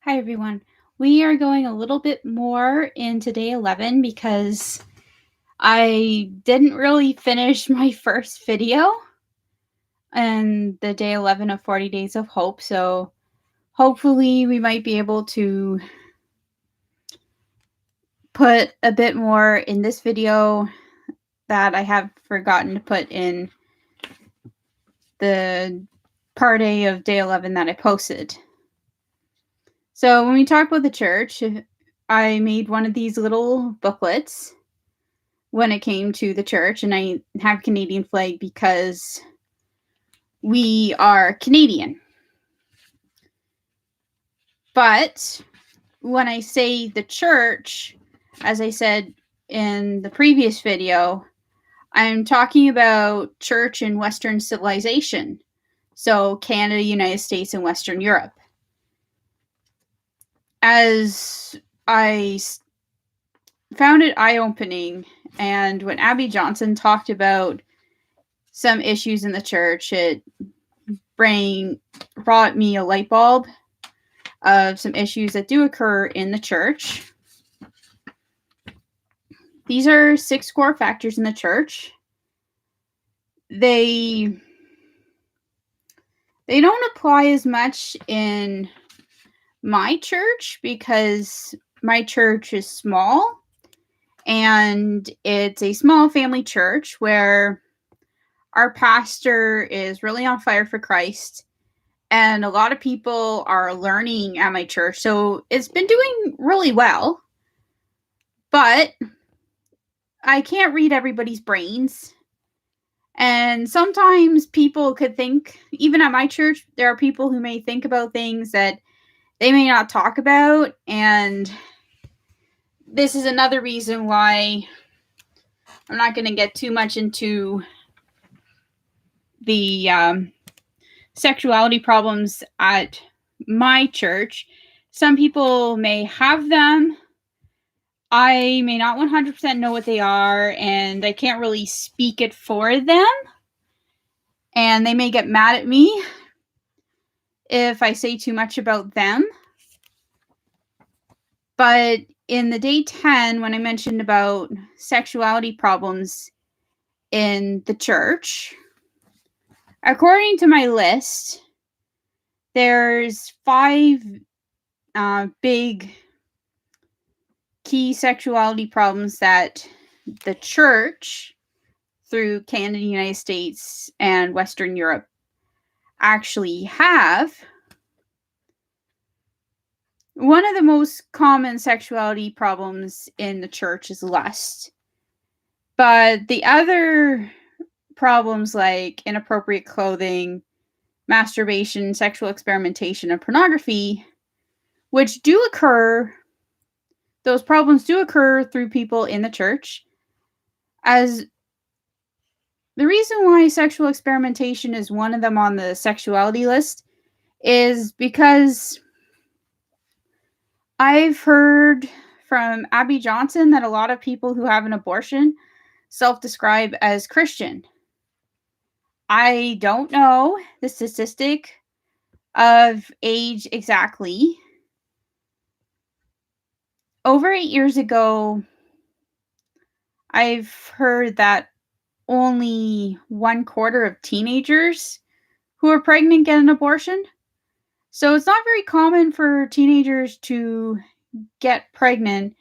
Hi, everyone. We are going a little bit more into day 11 because I didn't really finish my first video and the day 11 of 40 Days of Hope. So hopefully we might be able to put a bit more in this video that I have forgotten to put in the part A of day 11 that I posted. So when we talk about the church, I made one of these little booklets when it came to the church, and I have Canadian flag because we are Canadian. But when I say the church, as I said in the previous video, I'm talking about church in Western civilization. So Canada, United States, and Western Europe. As I found it eye-opening, and when Abby Johnson talked about some issues in the church, it brought me a light bulb of some issues that do occur in the church. These are 6 core factors in the church. They don't apply as much in my church because my church is small and it's a small family church where our pastor is really on fire for Christ, and a lot of people are learning at my church. So it's been doing really well, but I can't read everybody's brains. And sometimes people could think, even at my church, there are people who may think about things that they may not talk about. And this is another reason why I'm not going to get too much into the sexuality problems at my church. Some people may have them. I may not 100% know what they are, and I can't really speak it for them. And they may get mad at me if I say too much about them. But in the day 10, when I mentioned about sexuality problems in the church, according to my list, there's 5 big key sexuality problems that the church, through Canada, United States, and Western Europe, actually have. One of the most common sexuality problems in the church is lust. But the other problems like inappropriate clothing, masturbation, sexual experimentation, and pornography, which do occur, those problems do occur through people in the church. As the reason why sexual experimentation is one of them on the sexuality list is because I've heard from Abby Johnson that a lot of people who have an abortion self-describe as Christian. I don't know the statistic of age exactly. Over 8 years ago, I've heard that only 1/4 of teenagers who are pregnant get an abortion. So it's not very common for teenagers to get pregnant.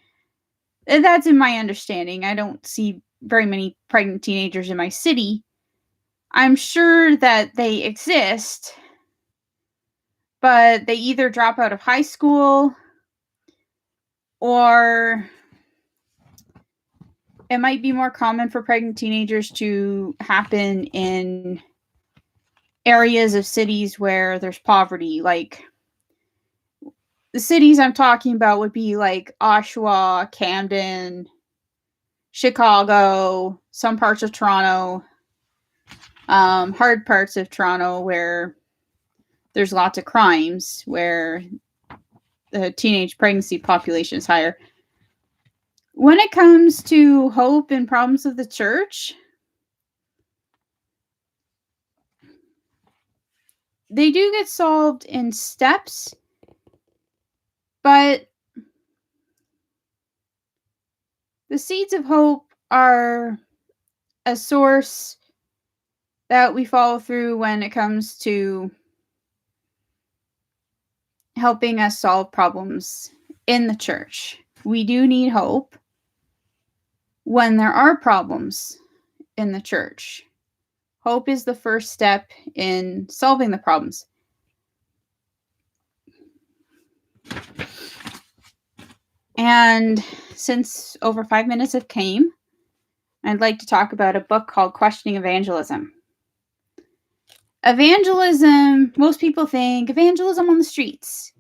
That's in my understanding. I don't see very many pregnant teenagers in my city. I'm sure that they exist, but they either drop out of high school or it might be more common for pregnant teenagers to happen in areas of cities where there's poverty. Like the cities I'm talking about would be like Oshawa, Camden, Chicago, some parts of Toronto, hard parts of Toronto where there's lots of crimes, where the teenage pregnancy population is higher. When it comes to hope and problems of the church, they do get solved in steps. But the seeds of hope are a source that we follow through when it comes to helping us solve problems in the church. We do need hope when there are problems in the church. Hope is the first step in solving the problems. And since over 5 minutes have came, I'd like to talk about a book called Questioning Evangelism. Evangelism, most people think evangelism on the streets.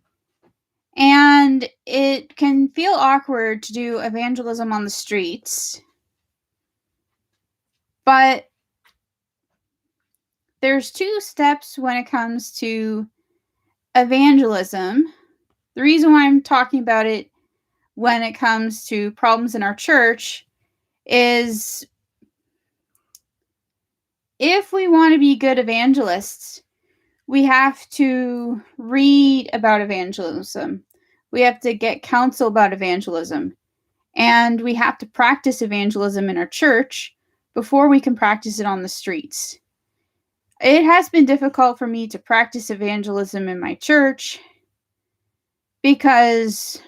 And it can feel awkward to do evangelism on the streets. But there's 2 steps when it comes to evangelism. The reason why I'm talking about it when it comes to problems in our church is if we want to be good evangelists, we have to read about evangelism. We have to get counsel about evangelism. And we have to practice evangelism in our church before we can practice it on the streets. It has been difficult for me to practice evangelism in my church because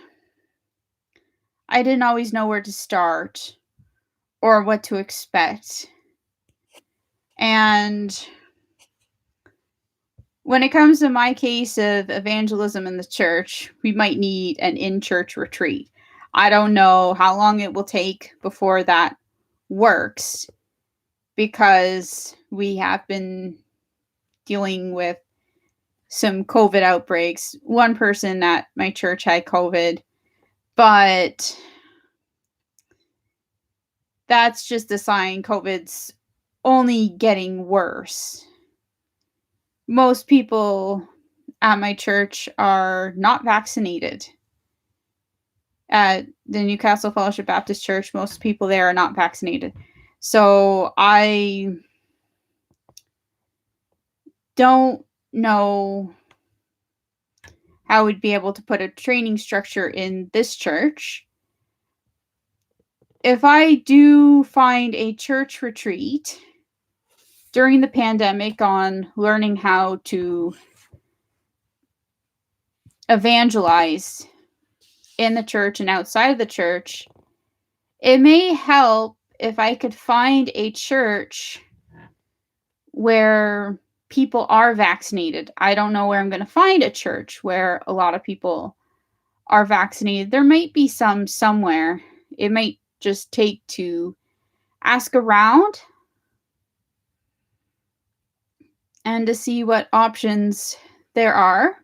I didn't always know where to start or what to expect. And when it comes to my case of evangelism in the church, we might need an in-church retreat. I don't know how long it will take before that works because we have been dealing with some COVID outbreaks. One person at my church had COVID, but that's just a sign COVID's only getting worse. Most people at my church are not vaccinated. At the Newcastle Fellowship Baptist Church, most people there are not vaccinated. So I don't know how we'd be able to put a training structure in this church. If I do find a church retreat during the pandemic on learning how to evangelize in the church and outside of the church, it may help if I could find a church where people are vaccinated. I don't know where I'm going to find a church where a lot of people are vaccinated. There might be some somewhere. It might just take to ask around and to see what options there are.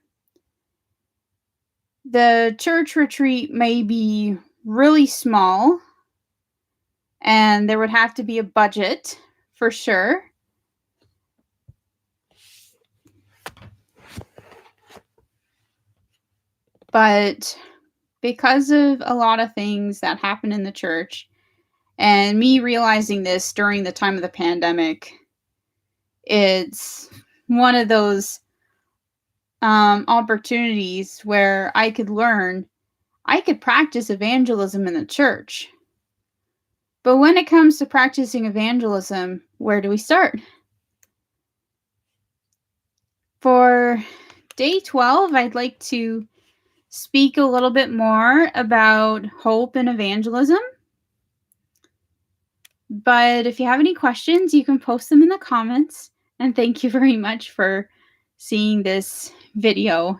The church retreat may be really small, and there would have to be a budget for sure. But because of a lot of things that happen in the church, and me realizing this during the time of the pandemic, it's one of those opportunities where I could learn, I could practice evangelism in the church. But when it comes to practicing evangelism, where do we start? For day 12, I'd like to speak a little bit more about hope and evangelism. But if you have any questions, you can post them in the comments. And thank you very much for seeing this video.